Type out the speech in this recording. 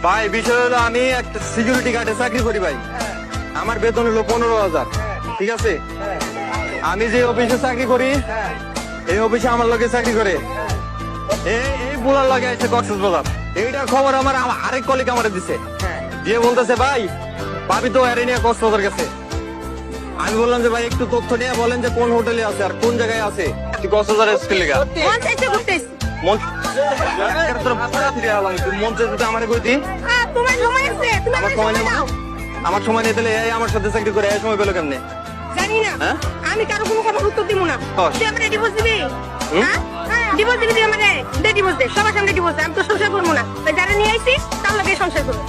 ভাই বিষয় হলো আমি একটা সিকিউরিটি গার্ডে চাকরি করি ভাই। আমার বেতন হলো 15,000। ঠিক আছে, আমি যে অফিসে চাকরি করি এই অফিসে আমার লোকে চাকরি করে এই বুলার লাগে আছে কক্সবাজার। এইটার খবর আমার আরেক কলিগ আমার দিছে, দিয়ে বলতেছে ভাই ভাবি তো এর নিয়ে কক্সবাজার গেছে। আমি বললাম যে ভাই একটু তথ্য নিয়ে বলেন যে কোন হোটেলে আছে আর কোন জায়গায় আছে। কক্সবাজার এসে লেগা মন চাইছে ঘুরতেছি। আমার কই দি তোমার সময় আছে, তুমি আমার সময় নেই, আমার সময় নেই, তাহলে এই আমার সাথে চাকরি করে এই সময় পেলো কেমনে? জানি না, হ্যাঁ? আমি কারো কোনো কথা উত্তর দিব না। বস। তুই আমারে ডিভোর্স দিবি? হ্যাঁ ডিভোর্স দিবি তুই আমারে? দে ডিভোর্স দে, সবার সামনে ডিভোর্স দে। আমি তো সংসার করবো না, তাই যারা নিয়ে আইছি তার লগে সংসার করবো।